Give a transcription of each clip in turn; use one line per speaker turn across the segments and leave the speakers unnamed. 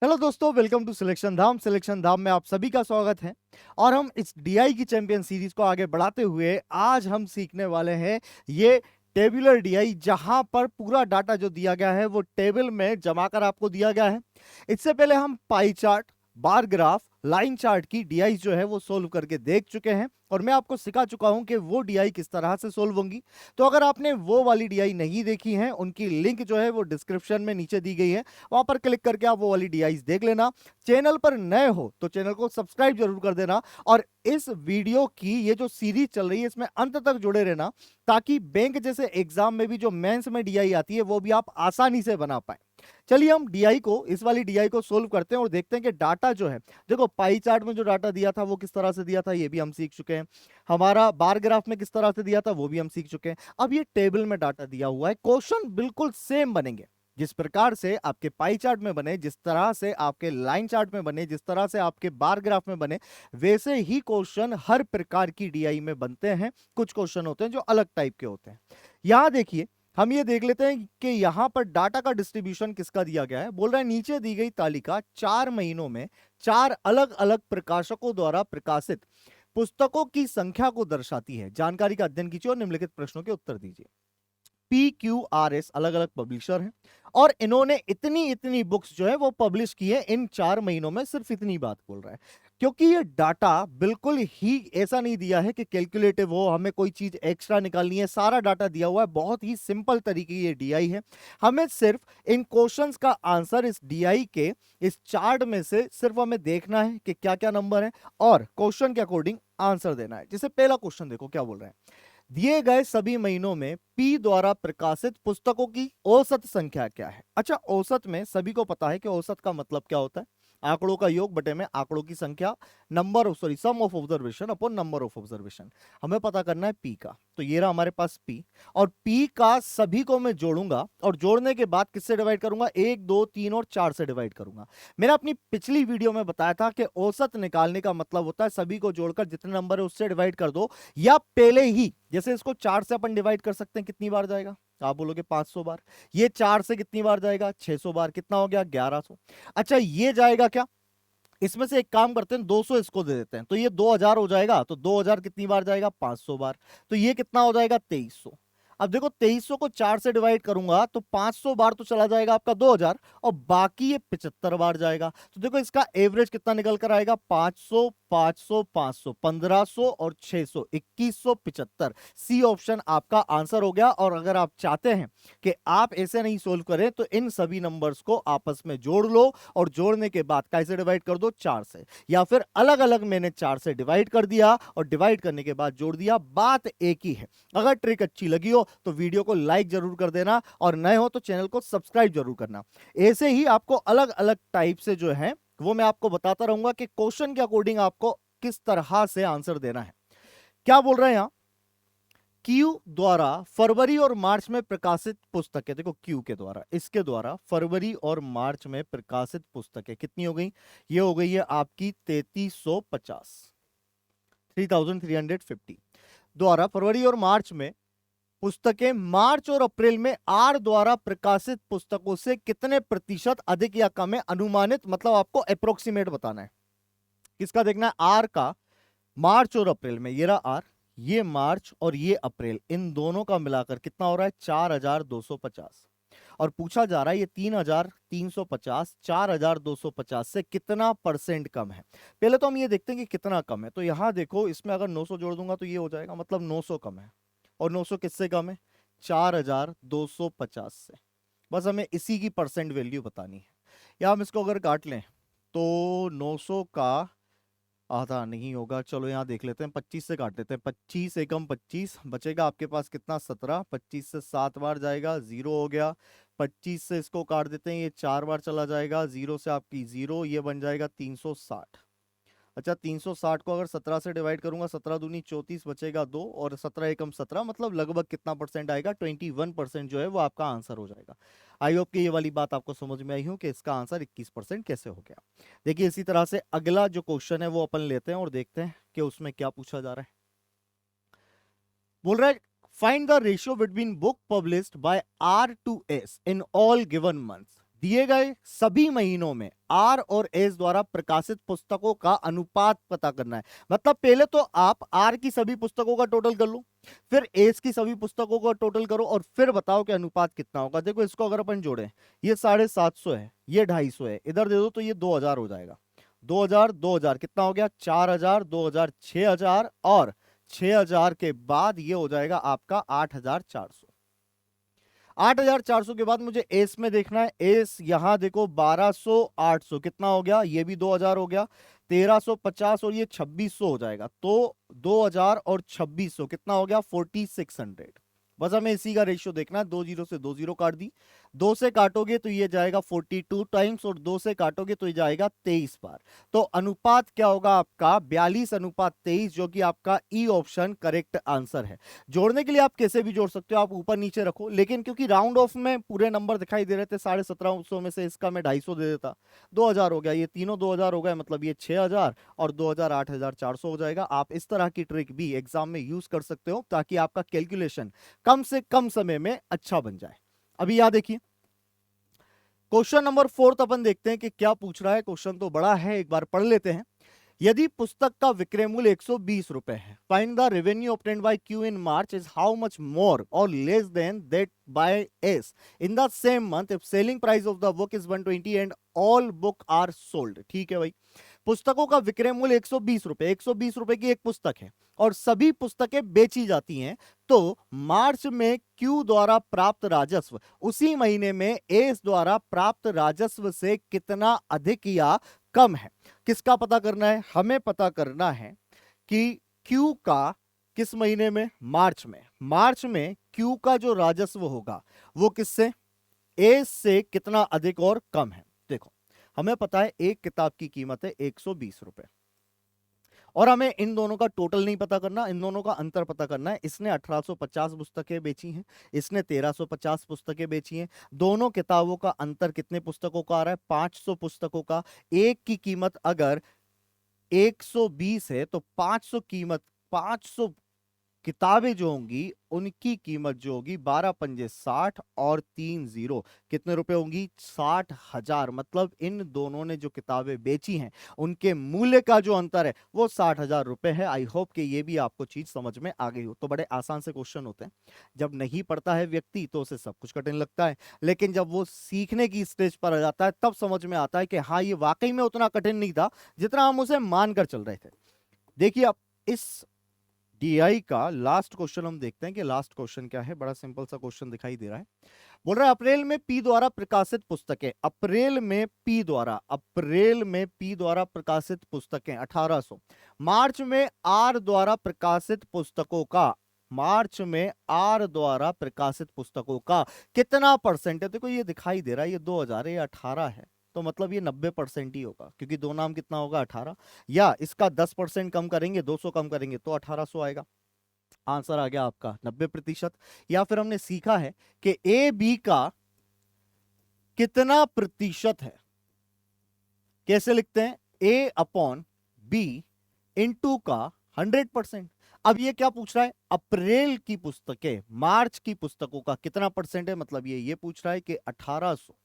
Hello दोस्तों, welcome to selection Dham. Selection Dham में आप सभी का स्वागत है। और हम इस डीआई की चैंपियन सीरीज को आगे बढ़ाते हुए आज हम सीखने वाले हैं ये टेबुलर डीआई, जहां पर पूरा डाटा जो दिया गया है वो टेबल में जमा कर आपको दिया गया है। इससे पहले हम pie chart, bar graph, line chart की डीआई जो है वो सोल्व करके देख चुके हैं और मैं आपको सिखा चुका हूं कि वो डीआई किस तरह से सोल्व होंगी। तो अगर आपने वो वाली डीआई नहीं देखी है, उनकी लिंक जो है वो डिस्क्रिप्शन में नीचे दी गई है, वहां पर क्लिक करके आप वो वाली डीआईज देख लेना। चैनल पर नए हो तो चैनल को सब्सक्राइब जरूर कर देना और इस वीडियो की ये जो सीरीज चल रही है इसमें अंत तक जुड़े रहना, ताकि बैंक जैसे एग्जाम में भी जो मेंस में डीआई आती है वो भी आप आसानी से बना पाए। चलिए हम डीआई को, इस वाली डीआई को सोल्व करते हैं और देखते हैं कि डाटा जो है, देखो पाई चार्ट में जो डाटा दिया था वो किस तरह से दिया था ये भी हम सीख चुके हैं। हमारा बार ग्राफ में किस तरह से दिया था वो भी हम सीख चुके हैं। अब ये टेबल में डाटा दिया हुआ है, क्वेश्चन बिल्कुल सेम बनेंगे। जिस प्रकार से आपके पाई चार्ट में बने, जिस तरह से आपके लाइन चार्ट में बने, जिस तरह से आपके बार ग्राफ में बने, वैसे ही क्वेश्चन हर प्रकार की डीआई में बनते हैं। कुछ क्वेश्चन होते हैं जो अलग टाइप के होते हैं। यहां देखिए, हम ये देख लेते हैं कि यहां पर डाटा का डिस्ट्रीब्यूशन किसका दिया गया है। बोल रहा है नीचे दी गई तालिका 4 महीनों में 4 अलग अलग प्रकाशकों द्वारा प्रकाशित पुस्तकों की संख्या को दर्शाती है। जानकारी का अध्ययन कीजिए और निम्नलिखित प्रश्नों के उत्तर दीजिए। PQRS अलग अलग पब्लिशर हैं और इन्होंने इतनी इतनी बुक्स जो है वो पब्लिश की है इन 4 महीनों में। सिर्फ इतनी बात बोल रहा है क्योंकि ये डाटा बिल्कुल ही ऐसा नहीं दिया है कि कैलकुलेटिव हो, हमें कोई चीज एक्स्ट्रा निकालनी है। सारा डाटा दिया हुआ है, बहुत ही सिंपल तरीके की ये डीआई है। हमें सिर्फ इन क्वेश्चंस का आंसर इस डीआई के इस चार्ट में से सिर्फ हमें देखना है कि क्या क्या नंबर है और क्वेश्चन के अकॉर्डिंग आंसर देना है। जैसे पहला क्वेश्चन देखो क्या बोल रहे हैं। दिए गए सभी महीनों में पी द्वारा प्रकाशित पुस्तकों की औसत संख्या क्या है। अच्छा, औसत में सभी को पता है कि औसत का मतलब क्या होता है, आंकड़ों का योग बटे में आंकड़ों की संख्या, number of sorry sum of observation upon number of observation. हमें पता करना है पी का, तो ये रहा हमारे पास पी और पी का सभी को मैं जोड़ूंगा और जोड़ने के बाद किससे डिवाइड करूंगा, 1 2 3 और 4 से डिवाइड करूंगा। मैंने अपनी पिछली वीडियो में बताया था कि औसत निकालने का मतलब होता है सभी को जोड़कर जितने नंबर है उससे डिवाइड कर दो, या पहले ही जैसे इसको 4 से अपन डिवाइड कर सकते हैं, कितनी बार जाएगा आप बोलोगे 500 बार। ये 4 से कितनी बार जाएगा, 600 बार। कितना हो गया, 1100। अच्छा, ये जाएगा क्या, इसमें से एक काम करते हैं 200 इसको दे देते हैं, तो ये 2000 हो जाएगा। तो 2000 कितनी बार जाएगा, 500 बार। तो ये कितना हो जाएगा, 2300। अब देखो 2300 को 4 से डिवाइड करूंगा तो 500 बार तो चला जाएगा आपका 2000 और बाकी ये 75 बार जाएगा। तो देखो इसका एवरेज कितना निकल कर आएगा, 500 500 500 1500 और 600 2175। सी ऑप्शन आपका आंसर हो गया। और अगर आप चाहते हैं कि आप ऐसे नहीं सोल्व करें तो इन सभी नंबर्स को आपस में जोड़ लो और जोड़ने के बाद कैसे डिवाइड कर दो, 4 से, या फिर अलग अलग मैंने 4 से डिवाइड कर दिया और डिवाइड करने के बाद जोड़ दिया। बात एक ही है। अगर ट्रिक अच्छी लगी हो तो वीडियो को लाइक जरूर कर देना और नए हो तो चैनल को सब्सक्राइब जरूर करना। ऐसे ही आपको अलग अलग टाइप से जो है वो मैं आपको बताता रहूंगा कि क्वेश्चन के अकॉर्डिंग आपको किस तरह से आंसर देना है। क्या बोल रहे हैं यहां, क्यू द्वारा फरवरी और मार्च में प्रकाशित पुस्तकें, देखो क्यू के द्वारा, इसके द्वारा फरवरी और मार्च में प्रकाशित पुस्तकें कितनी हो गई, ये हो गई है आपकी 3350, 3350 द्वारा फरवरी और मार्च में पुस्तकें मार्च और अप्रैल में आर द्वारा प्रकाशित पुस्तकों से कितने प्रतिशत अधिक या कम है। अनुमानित मतलब आपको अप्रोक्सीमेट बताना है। किसका देखना है, आर का, मार्च और अप्रैल में। ये रहा आर, ये मार्च और ये अप्रैल, इन दोनों का मिलाकर कितना हो रहा है, 4250। और पूछा जा रहा है ये 3350 4250 से कितना परसेंट कम है। पहले तो हम ये देखते हैं कि कितना कम है। तो यहां देखो, इसमें अगर 900 जोड़ दूंगा तो ये हो जाएगा, मतलब 900 कम है। और 900 किससे कम है, 4250 से। बस हमें इसी की परसेंट वैल्यू बतानी है। या हम इसको अगर काट लें तो 900 का आधा नहीं होगा, चलो यहाँ देख लेते हैं, 25 से काट लेते हैं। 25 एकम 25 बचेगा आपके पास कितना, 17। 25 से 7 बार जाएगा, 0 हो गया। 25 से इसको काट देते हैं, ये 4 बार चला जाएगा, 0 से आपकी 0, ये बन जाएगा 360। अच्छा, 360 को अगर 17 से डिवाइड करूंगा, 17 दूनी 34, बचेगा 2 और 17 एकम 17, मतलब लगभग कितना परसेंट आएगा, 21% जो है वो आपका आंसर हो जाएगा। आई होप कि ये वाली बात आपको समझ में आई हो कि इसका आंसर 21% कैसे हो गया। देखिए इसी तरह से अगला जो क्वेश्चन है वो अपन लेते हैं और देखते हैं कि उसमें क्या पूछा जा रहा है। बोल रहा है find the ratio between book published by R to S in all given months. दिए गए सभी महीनों में आर और एस द्वारा प्रकाशित पुस्तकों का अनुपात पता करना है। मतलब पहले तो आप आर की सभी पुस्तकों का टोटल कर लो, फिर एस की सभी पुस्तकों का टोटल करो और फिर बताओ कि अनुपात कितना होगा। देखो इसको अगर अपन जोड़ें, ये 750 है, ये 250 है, इधर दे दो तो ये 2000 हो जाएगा। 2000 2000 कितना हो गया? 4000, 2000 6000 और 6000 के बाद ये हो जाएगा आपका 8400। 8400 के बाद मुझे एस में देखना है। एस यहां देखो 1200 800 कितना हो गया? ये भी 2000 हो गया। 1350 और ये 2600 हो जाएगा। तो 2000 और 2600 कितना हो गया? 4600। बस हमें इसी का रेशियो देखना है। 2 जीरो से 2 जीरो काट दी, 2 से काटोगे तो ये जाएगा 42 टाइम्स और 2 से काटोगे तो ये जाएगा 23 बार। तो अनुपात क्या होगा आपका? 42:23, जो कि आपका ई ऑप्शन करेक्ट आंसर है। जोड़ने के लिए आप कैसे भी जोड़ सकते हो, आप ऊपर नीचे रखो, लेकिन क्योंकि राउंड ऑफ में पूरे नंबर दिखाई दे रहे थे 1750 में से इसका मैं 250 दे देता, 2000 हो गया, ये तीनों 2000 हो गए, मतलब ये 6000 और 2000 8400 हो जाएगा। आप इस तरह की ट्रिक भी एग्जाम में यूज कर सकते हो ताकि आपका कैलकुलेशन कम से कम समय में अच्छा बन जाए। अभी यहां देखिए क्वेश्चन नंबर 4 अपन देखते हैं कि क्या पूछ रहा है। क्वेश्चन तो बड़ा है, एक बार पढ़ लेते हैं। यदि पुस्तक का विक्रय मूल्य 120 रुपए है, find the revenue obtained by Q in March is how much more or less than that by S in the same month if selling price of the book is 120 and all book are sold. ठीक है भाई, पुस्तकों का विक्रय मूल्य 120 रुपए, 120 रुपए की एक पुस्तक है और सभी पुस्तकें बेची जाती हैं, तो मार्च में क्यू द्वारा प्राप्त राजस्व उसी महीने में एस द्वारा प्राप्त राजस्व से कितना अधिक या कम है। किसका पता करना है? हमें पता करना है कि क्यू का किस महीने में? मार्च में। मार्च में क्यू का जो राजस्व होगा वो किससे? एस से कितना अधिक और कम है। देखो हमें पता है एक किताब की कीमत है 120 रुपए और हमें इन दोनों का टोटल नहीं पता करना, इन दोनों का अंतर पता करना है। इसने 1850 पुस्तकें बेची हैं, इसने 1350 पुस्तकें बेची हैं। दोनों किताबों का अंतर कितने पुस्तकों का आ रहा है? 500 पुस्तकों का। एक की कीमत अगर 120 है तो 500 कीमत, 500 किताबें जो होंगी उनकी कीमत जो होगी 12 पंजे 60 और 3 जीरो कितने रुपए होंगी? 60,000। मतलब इन दोनों ने जो किताबें बेची हैं उनके मूल्य का जो अंतर है वो 60,000 रुपए है। आई होप कि ये भी आपको चीज समझ में आ गई हो। तो बड़े आसान से क्वेश्चन होते हैं, जब नहीं पढ़ता है व्यक्ति तो उसे सब कुछ कठिन लगता है, लेकिन जब वो सीखने की स्टेज पर आ जाता है तब समझ में आता है कि हाँ ये वाकई में उतना कठिन नहीं था जितना हम उसे मानकर चल रहे थे। देखिए आप इस डीआई का लास्ट क्वेश्चन हम देखते हैं कि लास्ट क्वेश्चन क्या है। बड़ा सिंपल सा क्वेश्चन दिखाई दे रहा है। बोल रहा है अप्रैल में पी द्वारा प्रकाशित पुस्तकें, अप्रैल में पी द्वारा प्रकाशित पुस्तकें 1800, मार्च में आर द्वारा प्रकाशित पुस्तकों का, मार्च में आर द्वारा प्रकाशित पुस्तकों का कितना परसेंट है? देखो ये दिखाई दे रहा है ये 2000 है, ये 18 है, तो मतलब ये 90% ही होगा क्योंकि दो नाम कितना होगा? 18। या इसका 10% कम करेंगे, 200 कम करेंगे तो 1800 आएगा। आंसर आ गया आपका 90%। या फिर हमने सीखा है कि ए बी का कितना प्रतिशत है, कैसे लिखते हैं? ए अपॉन बी इंटू का 100%। अब ये क्या पूछ रहा है? अप्रैल की पुस्तकें मार्च की पुस्तकों का कितना परसेंट है, मतलब ये पूछ रहा है कि 1800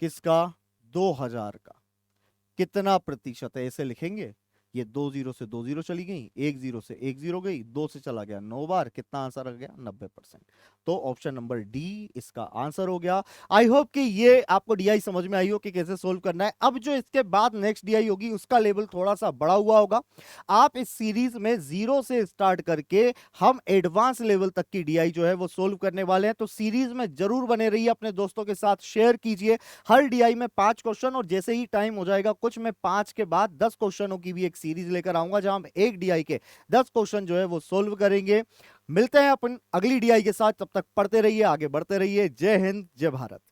किसका? 2000 का कितना प्रतिशत है, ऐसे लिखेंगे। ये 2 जीरो से 2 जीरो चली गई, 1 जीरो से 1 जीरो गई, 2 से चला गया 9 बार, कितना आंसर आ गया? 90%। तो ऑप्शन नंबर डी इसका आंसर हो गया। आई होप कि ये आपको डीआई समझ में आई हो कि कैसे सोल्व करना है। अब जो इसके बाद नेक्स्ट डीआई होगी उसका लेवल थोड़ा सा बड़ा हुआ होगा। आप इस सीरीज में 0 से स्टार्ट करके हम एडवांस लेवल तक की डीआई जो है वो सोल्व करने वाले हैं। तो सीरीज में जरूर बने रहिए, अपने दोस्तों के साथ शेयर कीजिए। हर डीआई में 5 क्वेश्चन और जैसे ही टाइम हो जाएगा कुछ में 5 के बाद 10 क्वेश्चनों की भी एक सीरीज लेकर आऊंगा जहां हम एक डीआई के 10 क्वेश्चन जो है वो सोल्व करेंगे। मिलते हैं अपन अगली डीआई के साथ, तब तक पढ़ते रहिए, आगे बढ़ते रहिए। जय हिंद, जय भारत।